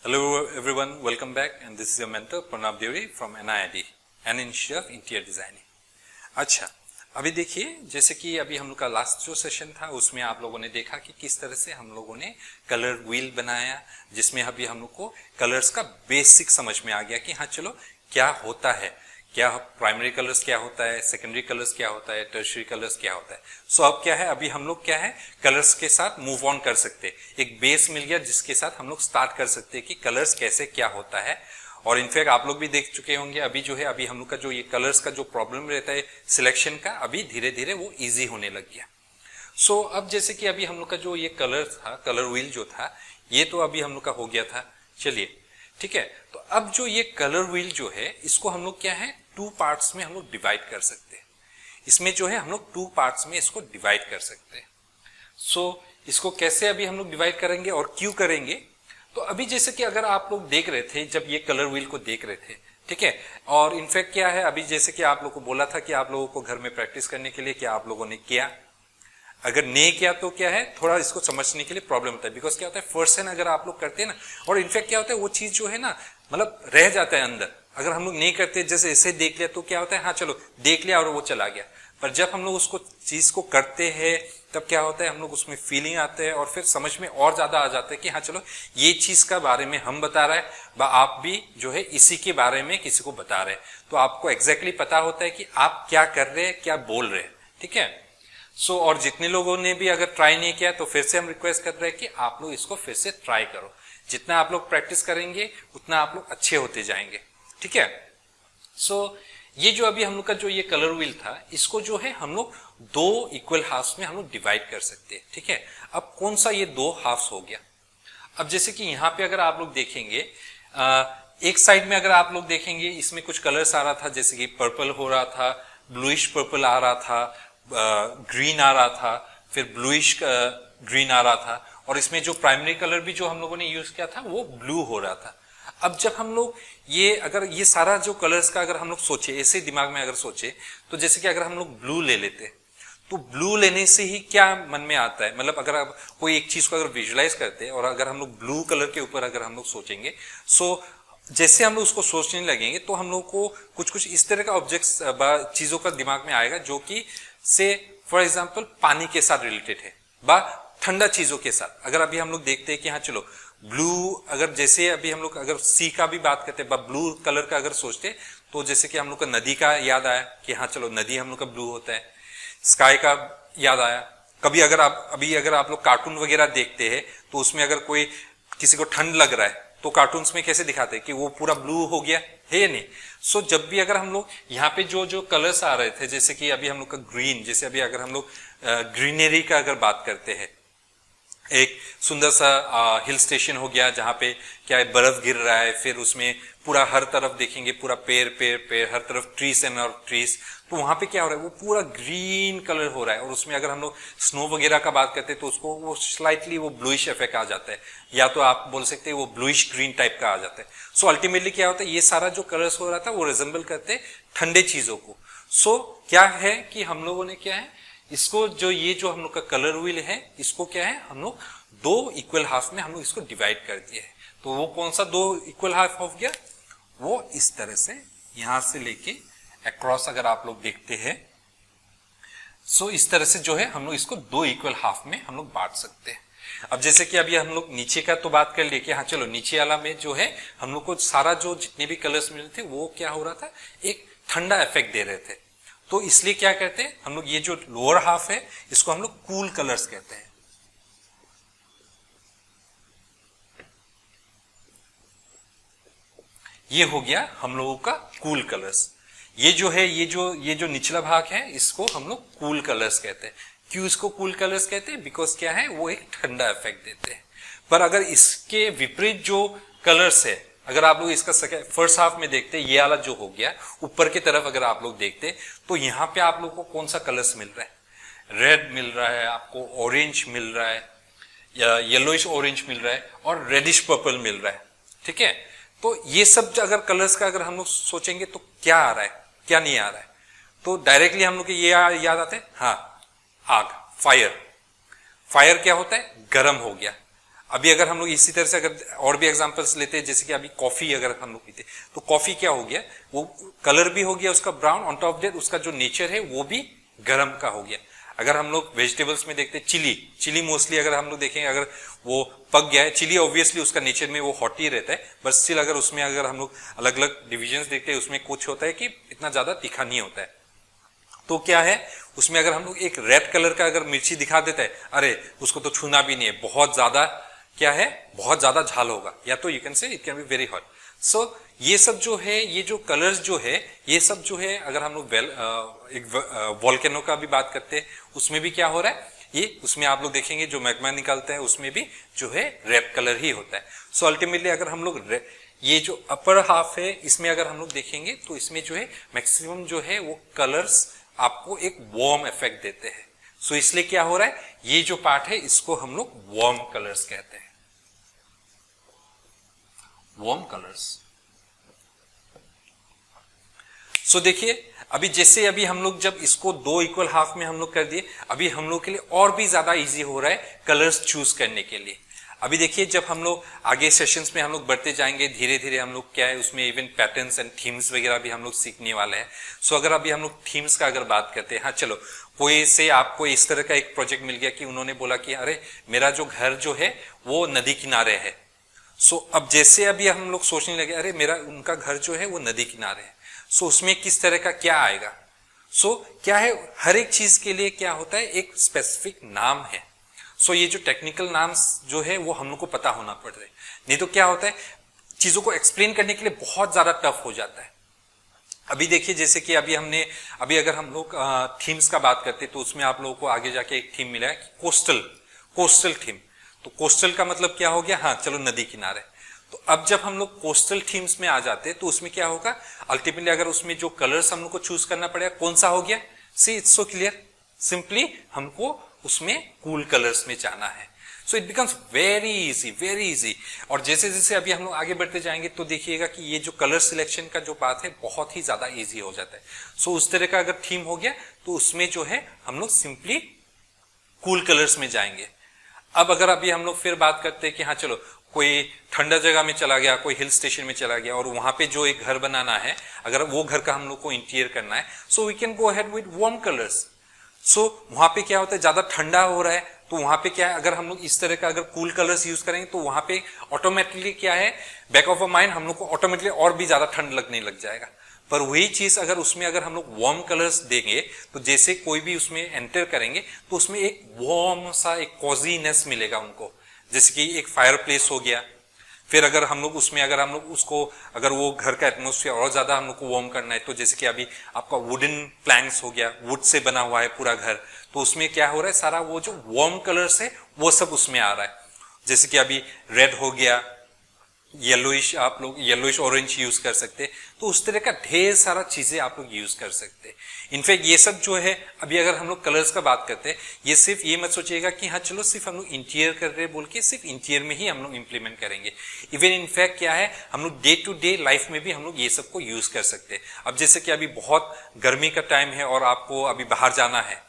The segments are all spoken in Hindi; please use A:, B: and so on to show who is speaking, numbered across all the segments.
A: Hello everyone, welcome back and this is your mentor Pranav Deori from NIIT, an Institute of Interior Designing। अच्छा, अभी देखिए जैसे कि अभी हम लोग का लास्ट जो सेशन था उसमें आप लोगों ने देखा कि किस तरह से हम लोगों ने कलर व्हील बनाया, जिसमें अभी हम लोग को कलर्स का बेसिक समझ में आ गया कि हाँ चलो क्या होता है, क्या प्राइमरी कलर्स क्या होता है, सेकेंडरी कलर्स क्या होता है, टर्शियरी कलर्स क्या होता है। सो अब क्या है, अभी हम लोग क्या है कलर्स के साथ मूव ऑन कर सकते हैं। एक बेस मिल गया जिसके साथ हम लोग स्टार्ट कर सकते हैं कि कलर्स कैसे क्या होता है। और इनफैक्ट आप लोग भी देख चुके होंगे अभी जो है अभी हम लोग का जो ये कलर्स का जो प्रॉब्लम रहता है सिलेक्शन का, अभी धीरे धीरे वो ईजी होने लग गया। सो अब जैसे कि अभी हम लोग का जो ये कलर था, कलर व्हील जो था, ये तो अभी हम लोग का हो गया था। चलिए ठीक है, तो अब जो ये कलर व्हील जो है इसको हम लोग क्या है टू पार्ट्स में हम लोग डिवाइड कर सकते हैं। इसमें जो है हम लोग टू पार्ट्स में इसको डिवाइड कर सकते हैं। सो इसको कैसे अभी हम लोग डिवाइड करेंगे और क्यों करेंगे, तो अभी जैसे कि अगर आप लोग देख रहे थे जब ये कलर व्हील को देख रहे थे, ठीक है, और इनफैक्ट क्या है अभी जैसे कि आप लोग को बोला था कि आप लोगों को घर में प्रैक्टिस करने के लिए क्या आप लोगों ने किया, अगर नहीं किया तो क्या है थोड़ा इसको समझने के लिए प्रॉब्लम होता है। बिकॉज क्या होता है फर्स्ट हैंड अगर आप लोग करते हैं ना, और इनफैक्ट क्या होता है वो चीज जो है ना मतलब रह जाता है अंदर। अगर हम लोग नहीं करते, जैसे ऐसे देख लिया तो क्या होता है हाँ चलो देख लिया और वो चला गया, पर जब हम लोग उसको चीज को करते हैं तब क्या होता है हम लोग उसमें फीलिंग आते हैं और फिर समझ में और ज्यादा आ जाता है कि हाँ चलो ये चीज का बारे में हम बता रहे हैं, आप भी जो है इसी के बारे में किसी को बता रहे हैं, तो आपको एग्जैक्टली पता होता है कि आप क्या कर रहे हैं, क्या बोल रहे हैं। ठीक है, सो और जितने लोगों ने भी अगर ट्राई नहीं किया तो फिर से हम रिक्वेस्ट कर रहे हैं कि आप लोग इसको फिर से ट्राई करो। जितना आप लोग प्रैक्टिस करेंगे उतना आप लोग अच्छे होते जाएंगे। ठीक है, सो ये जो अभी हम लोग का जो ये कलर व्हील था इसको जो है हम लोग दो इक्वल हाफ्स में हम लोग डिवाइड कर सकते हैं। ठीक है, अब कौन सा ये दो हाफ्स हो गया, अब जैसे कि यहाँ पे अगर आप लोग देखेंगे एक साइड में अगर आप लोग देखेंगे इसमें कुछ कलर्स आ रहा था, जैसे कि पर्पल हो रहा था, ब्लूइश पर्पल आ रहा था, ग्रीन आ रहा था, फिर ब्लूइश ग्रीन आ रहा था, और इसमें जो प्राइमरी कलर भी जो हम लोगों ने यूज किया था वो ब्लू हो रहा था। अब जब हम लोग ये अगर ये सारा जो कलर्स का अगर हम लोग सोचे, ऐसे दिमाग में अगर सोचे, तो जैसे कि अगर हम लोग ब्लू ले लेते तो ब्लू लेने से ही क्या मन में आता है, मतलब अगर आप कोई एक चीज को अगर विजुलाइज करते हैं और अगर हम लोग ब्लू कलर के ऊपर अगर हम लोग सोचेंगे, सो जैसे हम लोग उसको सोचने लगेंगे तो हम लोग को कुछ कुछ इस तरह का ऑब्जेक्ट्स चीजों का दिमाग में आएगा जो कि से फॉर एग्जाम्पल पानी के साथ रिलेटेड है बा ठंडा चीजों के साथ। अगर अभी हम लोग देखते हैं कि हाँ चलो ब्लू, अगर जैसे अभी हम लोग अगर सी का भी बात करते हैं ब्लू कलर का अगर सोचते तो जैसे कि हम लोग का नदी का याद आया कि हाँ चलो नदी हम लोग का ब्लू होता है, स्काई का याद आया। कभी अगर आप अभी अगर आप लोग कार्टून वगैरह देखते हैं तो उसमें अगर कोई किसी को ठंड लग रहा है तो कार्टून्स में कैसे दिखाते हैं कि वो पूरा ब्लू हो गया है या नहीं। सो जब भी अगर हम लोग यहाँ पे जो जो कलर्स आ रहे थे, जैसे कि अभी हम लोग का ग्रीन, जैसे अभी अगर हम लोग ग्रीनरी का अगर बात करते हैं, एक सुंदर सा हिल स्टेशन हो गया जहां पे क्या है बर्फ गिर रहा है, फिर उसमें पूरा हर तरफ देखेंगे पूरा पेड़ पेड़ पेड़, हर तरफ ट्रीज एंड और ट्रीज, तो वहां पे क्या हो रहा है वो पूरा ग्रीन कलर हो रहा है। और उसमें अगर हम लोग स्नो वगैरह का बात करते हैं तो उसको वो स्लाइटली वो ब्लूइश इफेक्ट आ जाता है, या तो आप बोल सकते हैं वो ब्लूइश ग्रीन टाइप का आ जाता है। सो अल्टीमेटली क्या होता है ये सारा जो कलर्स हो रहा था वो रिजेंबल करते ठंडे चीजों को। सो क्या है कि हम लोगों ने क्या है इसको जो ये जो हम लोग का कलर व्हील है इसको क्या है हम लोग दो इक्वल हाफ में हम लोग इसको डिवाइड कर दिए है। तो वो कौन सा दो इक्वल हाफ हो गया, वो इस तरह से यहां से लेके अक्रॉस अगर आप लोग देखते हैं, सो इस तरह से जो है हम लोग इसको दो इक्वल हाफ में हम लोग बांट सकते हैं। अब जैसे कि अभी हम लोग नीचे का तो बात कर लिए कि हाँ चलो नीचे वाला में जो है हम लोग को सारा जो जितने भी कलर्स मिल रहे थे वो क्या हो रहा था एक ठंडा इफेक्ट दे रहे थे, तो इसलिए क्या कहते हैं हम लोग ये जो लोअर हाफ है इसको हम लोग कूल कलर्स कहते हैं। ये हो गया हम लोगों का कूल कलर्स। ये जो है ये जो निचला भाग है इसको हम लोग कूल कलर्स कहते हैं। क्यों इसको कूल कलर्स कहते हैं, बिकॉज क्या है वो एक ठंडा इफेक्ट देते हैं। पर अगर इसके विपरीत जो कलर्स है, अगर आप लोग इसका फर्स्ट हाफ में देखते ये वाला जो हो गया ऊपर की तरफ अगर आप लोग देखते तो यहाँ पे आप लोग को कौन सा कलर्स मिल रहा है, रेड मिल रहा है आपको, ऑरेंज मिल रहा है, या येलोइश ऑरेंज मिल रहा है, और रेडिश पर्पल मिल रहा है। ठीक है, तो ये सब अगर कलर्स का अगर हम लोग सोचेंगे तो क्या आ रहा है क्या नहीं आ रहा है, तो डायरेक्टली हम लोग ये याद आता है हाँ आग, फायर। फायर क्या होता है गर्म हो गया। अभी अगर हम लोग इसी तरह से अगर और भी एग्जांपल्स लेते हैं, जैसे कि अभी कॉफी अगर हम लोग पीते, तो कॉफी क्या हो गया, वो कलर भी हो गया उसका ब्राउन, ऑन टॉप डेट उसका जो नेचर है वो भी गर्म का हो गया। अगर हम लोग वेजिटेबल्स में देखते हैं, चिली मोस्टली अगर हम लोग देखेंगे, अगर वो पक गया है, चिली ऑब्वियसली उसका नेचर में वो हॉट ही रहता है, बट स्टिल अगर उसमें अगर हम लोग अलग अलग डिविजन्स देखते हैं, उसमें कुछ होता है कि इतना ज्यादा तीखा नहीं होता है। तो क्या है उसमें अगर हम लोग एक रेड कलर का अगर मिर्ची दिखा देता है, अरे उसको तो छूना भी नहीं है, बहुत ज्यादा क्या है, बहुत ज्यादा झाल होगा, या तो you can say it can be very hot. So ये सब जो है, ये जो कलर्स जो है, ये सब जो है, अगर हम लोग एक वॉल्केनो का भी बात करते हैं, उसमें भी क्या हो रहा है, ये उसमें आप लोग देखेंगे जो मैग्मा निकलता है उसमें भी जो है रेड कलर ही होता है। सो अल्टीमेटली अगर हम लोग ये जो अपर हाफ है इसमें अगर हम लोग देखेंगे तो इसमें जो है मैक्सिमम जो है वो कलर्स आपको एक वार्म इफेक्ट देते हैं। सो इसलिए क्या हो रहा है, ये जो पार्ट है इसको हम लोग वार्म कलर्स कहते हैं, वार्म कलर्स। सो देखिए अभी जैसे अभी हम लोग जब इसको दो इक्वल हाफ में हम लोग कर दिए, अभी हम लोग के लिए और भी ज्यादा इजी हो रहा है कलर्स चूज करने के लिए। अभी देखिए जब हम लोग आगे सेशंस में हम लोग बढ़ते जाएंगे, धीरे धीरे हम लोग क्या है उसमें इवन पैटर्न्स एंड थीम्स वगैरह भी हम लोग सीखने वाले हैं। सो अगर अभी हम लोग थीम्स का अगर बात करते हैं, हाँ चलो कोई से आपको इस तरह का एक प्रोजेक्ट मिल गया कि उन्होंने बोला कि अरे मेरा जो घर जो है वो नदी किनारे है। सो अब जैसे अभी हम लोग सोचने लगे अरे मेरा उनका घर जो है वो नदी किनारे है, सो उसमें किस तरह का क्या आएगा। सो क्या है हर एक चीज के लिए क्या होता है एक स्पेसिफिक नाम है। सो ये जो टेक्निकल नाम्स जो है वो हम लोग को पता होना पड़ रहा है, नहीं तो क्या होता है चीजों को एक्सप्लेन करने के लिए बहुत ज्यादा टफ हो जाता है। अभी देखिए जैसे कि अभी अगर हम लोग थीम्स का बात करते तो उसमें आप लोगों को आगे जाके एक थीम मिला है कोस्टल थीम। तो कोस्टल का मतलब क्या हो गया, हाँ चलो नदी किनारे। तो अब जब हम लोग कोस्टल थीम्स में आ जाते हैं तो उसमें क्या होगा, अल्टीमेटली अगर उसमें जो कलर्स हम लोग को चूज करना पड़ेगा कौन सा हो गया, see it's so clear, simply हमको उसमें कूल कलर्स में जाना है। So it becomes very easy. और जैसे जैसे अभी हम लोग आगे बढ़ते जाएंगे तो देखिएगा कि ये जो कलर सिलेक्शन का जो बात है बहुत ही ज्यादा इजी हो जाता है। सो उस तरह का अगर थीम हो गया तो उसमें जो है हम लोग सिंपली कूल कलर्स में जाएंगे। अब अगर अभी हम लोग फिर बात करते हैं कि हाँ चलो कोई ठंडा जगह में चला गया, कोई हिल स्टेशन में चला गया और वहां पे जो एक घर बनाना है, अगर वो घर का हम लोग को इंटीरियर करना है, so we can go ahead with warm colours. So वहां पे क्या होता है ज्यादा ठंडा हो रहा है तो वहां पे क्या है अगर हम लोग इस तरह का अगर कूल कलर्स यूज करेंगे तो वहां पे ऑटोमेटिकली क्या है बैक ऑफ अ माइंड हम लोग को ऑटोमेटिकली और भी ज्यादा ठंड लगने लग जाएगा। पर वही चीज अगर उसमें अगर हम लोग वार्म कलर्स देंगे तो जैसे कोई भी उसमें एंटर करेंगे तो उसमें एक वार्म सा एक कॉजीनेस मिलेगा उनको, जैसे कि एक फायर प्लेस हो गया। फिर अगर हम लोग उसमें अगर हम लोग उसको अगर वो घर का एटमोस्फेयर और ज्यादा हम लोग को वार्म करना है तो जैसे कि अभी आपका वुडन प्लैंक्स हो गया, वुड से बना हुआ है पूरा घर, तो उसमें क्या हो रहा है सारा वो जो वार्म कलर्स है वो सब उसमें आ रहा है। जैसे कि अभी रेड हो गया, येलोइश, आप लोग येलोइश ऑरेंज यूज कर सकते, तो उस तरह का ढेर सारा चीजें आप लोग यूज कर सकते। इनफैक्ट ये सब जो है अभी अगर हम लोग कलर्स का बात करते हैं, ये सिर्फ ये मत सोचिएगा कि हाँ चलो सिर्फ हम लोग इंटीरियर कर रहे हैं बोल के सिर्फ इंटीरियर में ही हम लोग इंप्लीमेंट करेंगे। इवन इनफैक्ट क्या है हम लोग डे टू डे लाइफ में भी हम लोग ये सब को यूज कर सकते हैं। अब जैसे कि अभी बहुत गर्मी का टाइम है और आपको अभी बाहर जाना है,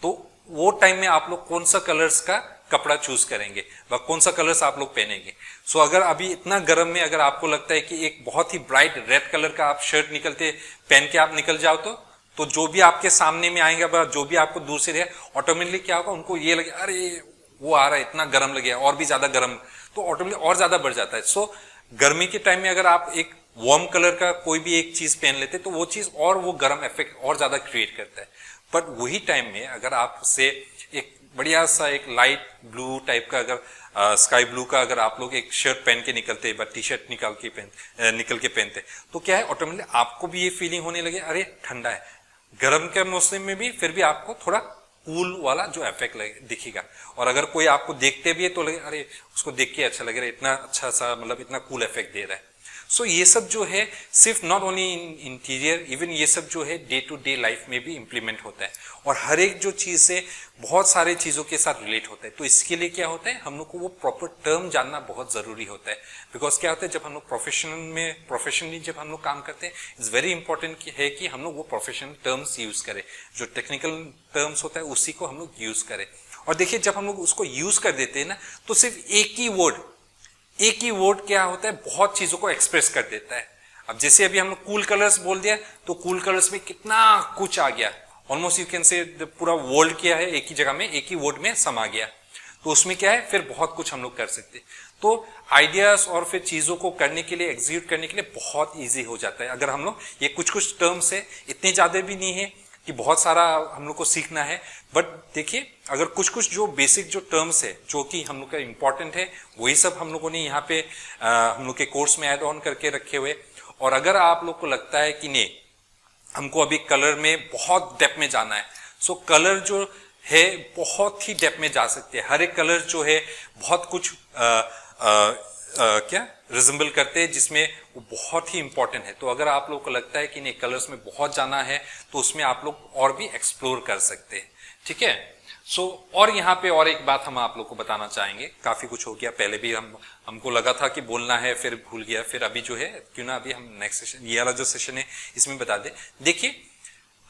A: तो वो टाइम में आप लोग कौन सा कलर्स का कपड़ा चूज करेंगे व कौन सा कलर्स आप लोग पहनेंगे। सो अगर अभी इतना गर्म में अगर आपको लगता है कि एक बहुत ही ब्राइट रेड कलर का आप शर्ट पहन के आप निकल जाओ तो जो भी आपके सामने में आएंगे, जो भी आपको दूर से रहे, ऑटोमेटिकली क्या होगा उनको ये लगे अरे वो आ रहा है, इतना गर्म लगे और भी ज्यादा गर्म, तो ऑटोमेटिकली और ज्यादा बढ़ जाता है। सो गर्मी के टाइम में अगर आप एक वार्म कलर का कोई भी एक चीज पहन लेते तो वो चीज और वो गर्म इफेक्ट और ज्यादा क्रिएट करता है। बट वही टाइम में अगर आप से एक बढ़िया सा एक लाइट ब्लू टाइप का अगर स्काई ब्लू का अगर आप लोग एक शर्ट पहन के निकलते या टी शर्ट निकल के पहनते तो क्या है ऑटोमेटिकली आपको भी ये फीलिंग होने लगे अरे ठंडा है। गर्म के मौसम में भी फिर भी आपको थोड़ा कूल वाला जो इफेक्ट दिखेगा, और अगर कोई आपको देखते भी है तो लगे अरे उसको देख के अच्छा लग रहा है, इतना अच्छा सा मतलब इतना कूल इफेक्ट दे रहा है। सो ये सब जो है सिर्फ not only in interior, even ये सब जो है डे टू डे लाइफ में भी इंप्लीमेंट होता है और हर एक जो चीज से बहुत सारे चीजों के साथ रिलेट होता है। तो इसके लिए क्या होता है हम लोग को वो प्रॉपर टर्म जानना बहुत जरूरी होता है। बिकॉज क्या होता है जब हम लोग प्रोफेशनली जब हम लोग काम करते हैं, इट्स वेरी इंपॉर्टेंट है कि हम लोग वो प्रोफेशनल टर्म्स यूज करें, जो टेक्निकल टर्म्स होता है उसी को हम लोग यूज करें। और देखिए जब हम लोग उसको यूज कर देते हैं ना, तो सिर्फ एक ही वर्ड क्या होता है, बहुत चीजों को एक्सप्रेस कर देता है। अब जैसे अभी हम लोग कूल कलर्स बोल दिया, तो कूल कलर्स में कितना कुछ आ गया, ऑलमोस्ट यू कैन से पूरा वर्ल्ड क्या है एक ही जगह में, एक ही वर्ड में समा गया। तो उसमें क्या है, फिर बहुत कुछ हम लोग कर सकते। तो आइडियाज और फिर चीजों को करने के लिए, एग्जीक्यूट करने के लिए बहुत इजी हो जाता है अगर हम लोग ये कुछ टर्म्स है, इतने ज्यादा भी नहीं है कि बहुत सारा हम लोग को सीखना है। बट देखिए अगर कुछ जो बेसिक जो टर्म्स है जो कि हम लोग का इंपॉर्टेंट है, वही सब हम लोगों ने यहाँ पे हम लोग के कोर्स में ऐड ऑन करके रखे हुए। और अगर आप लोग को लगता है कि नहीं हमको अभी कलर में बहुत डेप्थ में जाना है, सो कलर जो है बहुत ही डेप्थ में जा सकते हैं। हर एक कलर जो है बहुत कुछ क्या रिजेंबल करते हैं, जिसमें वो बहुत ही इंपॉर्टेंट है। तो अगर आप लोग को लगता है कि नहीं कलर्स में बहुत जाना है, तो उसमें आप लोग और भी एक्सप्लोर कर सकते हैं। ठीक है। और यहाँ पे और एक बात हम आप लोग को बताना चाहेंगे, काफी कुछ हो गया, पहले भी हमको लगा था कि बोलना है फिर भूल गया, फिर अभी जो है क्यों ना अभी हम नेक्स्ट सेशन, ये वाला जो सेशन है इसमें बता दे। देखिए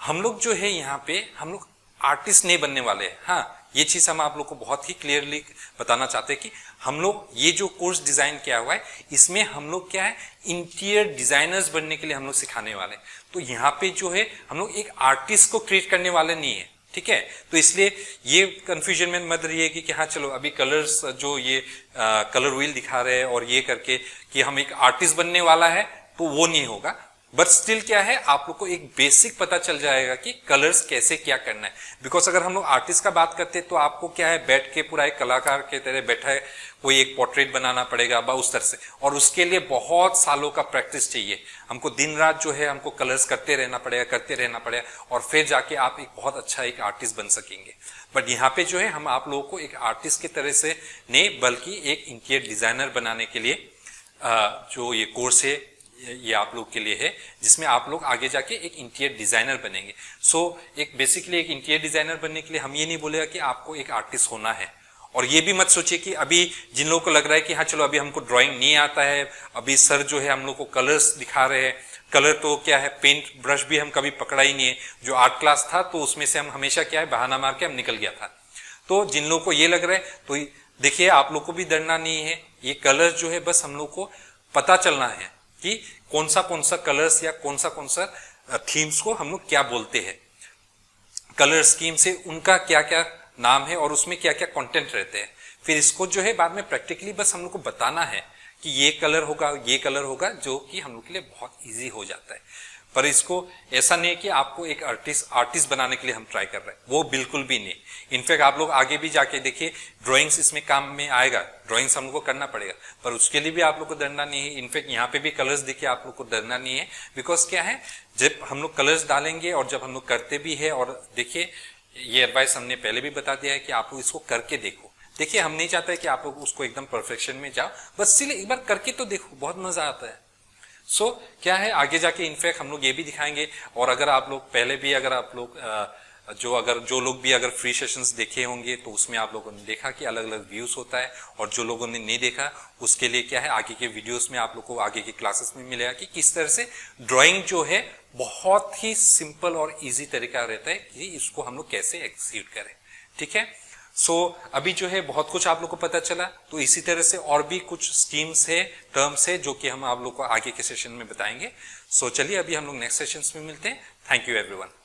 A: हम लोग जो है यहाँ पे हम लोग आर्टिस्ट नहीं बनने वाले हैं। हाँ, ये चीज हम आप लोग को बहुत ही क्लियरली बताना चाहते हैं कि हम लोग ये जो कोर्स डिजाइन किया हुआ है, इसमें हम लोग क्या है इंटीरियर डिजाइनर्स बनने के लिए हम लोग सिखाने वाले हैं। तो यहाँ पे जो है हम लोग एक आर्टिस्ट को क्रिएट करने वाले नहीं है। ठीक है। तो इसलिए ये कंफ्यूजन में मत रहिएगी कि हाँ चलो अभी कलर्स जो ये कलर व्हील दिखा रहे हैं और ये करके कि हम एक आर्टिस्ट बनने वाला है, तो वो नहीं होगा। बट स्टिल क्या है, आप लोग को एक बेसिक पता चल जाएगा कि कलर्स कैसे क्या करना है। बिकॉज अगर हम लोग आर्टिस्ट का बात करते हैं तो आपको क्या है बैठ के पूरा एक कलाकार के तरह बैठा है, कोई एक पोर्ट्रेट बनाना पड़ेगा उस तरह से, और उसके लिए बहुत सालों का प्रैक्टिस चाहिए। हमको दिन रात जो है हमको कलर्स करते रहना पड़ेगा और फिर जाके आप एक बहुत अच्छा एक आर्टिस्ट बन सकेंगे। बट यहाँ पे जो है हम आप लोगों को एक आर्टिस्ट की तरह से नहीं बल्कि एक इंटीरियर डिजाइनर बनाने के लिए जो ये कोर्स है ये आप लोग के लिए है, जिसमें आप लोग आगे जाके एक इंटीरियर डिजाइनर बनेंगे। एक बेसिकली एक इंटीरियर डिजाइनर बनने के लिए हम ये नहीं बोलेगा कि आपको एक आर्टिस्ट होना है। और ये भी मत सोचिए कि अभी जिन लोगों को लग रहा है कि हाँ चलो अभी हमको ड्राइंग नहीं आता है, अभी सर जो है हम लोग को कलर्स दिखा रहे हैं, कलर तो क्या है पेंट ब्रश भी हम कभी पकड़ा ही नहीं है। जो आर्ट क्लास था तो उसमें से हम हमेशा क्या है बहाना मार के हम निकल गया था। तो जिन लोगों को ये लग रहा है तो देखिए आप लोग को भी डरना नहीं है। ये कलर जो है बस हम लोग को पता चलना है कि कौन सा कलर्स या कौन सा थीम्स को हम लोग क्या बोलते हैं, कलर स्कीम से उनका क्या क्या नाम है और उसमें क्या क्या कंटेंट रहते हैं। फिर इसको जो है बाद में प्रैक्टिकली बस हम लोग को बताना है कि ये कलर होगा, जो कि हम लोग के लिए बहुत इजी हो जाता है। पर इसको ऐसा नहीं है कि आपको एक आर्टिस्ट बनाने के लिए हम ट्राई कर रहे हैं, वो बिल्कुल भी नहीं। इनफैक्ट आप लोग आगे भी जाके देखिए ड्राइंग्स इसमें काम में आएगा, ड्राइंग्स हम लोग को करना पड़ेगा, पर उसके लिए भी आप लोग को डरना नहीं है। इनफैक्ट यहाँ पे भी कलर्स देखिए आप लोग को डरना नहीं है। बिकॉज क्या है जब हम लोग कलर्स डालेंगे और जब हम लोग करते भी है, और देखिए ये एडवाइस हमने पहले भी बता दिया है कि आप लोग इसको करके देखो। देखिए हम नहीं चाहते कि आप लोग उसको एकदम परफेक्शन में जाओ, बस सिर्फ एक बार करके तो देखो, बहुत मजा आता है। क्या है आगे जाके इनफैक्ट हम लोग ये भी दिखाएंगे। और अगर आप लोग पहले भी अगर आप लोग जो लोग भी अगर फ्री सेशंस देखे होंगे तो उसमें आप लोगों ने देखा कि अलग अलग व्यूज होता है, और जो लोगों ने नहीं देखा उसके लिए क्या है आगे के वीडियोस में आप लोग को आगे के क्लासेस में मिलेगा कि किस तरह से ड्राइंग जो है बहुत ही सिंपल और इजी तरीका रहता है कि इसको हम लोग कैसे एग्जीक्यूट करें। ठीक है। अभी जो है बहुत कुछ आप लोग को पता चला। तो इसी तरह से और भी कुछ स्कीम्स है, टर्म्स है, जो कि हम आप लोग को आगे के सेशन में बताएंगे। चलिए अभी हम लोग नेक्स्ट सेशन में मिलते हैं। Thank you everyone.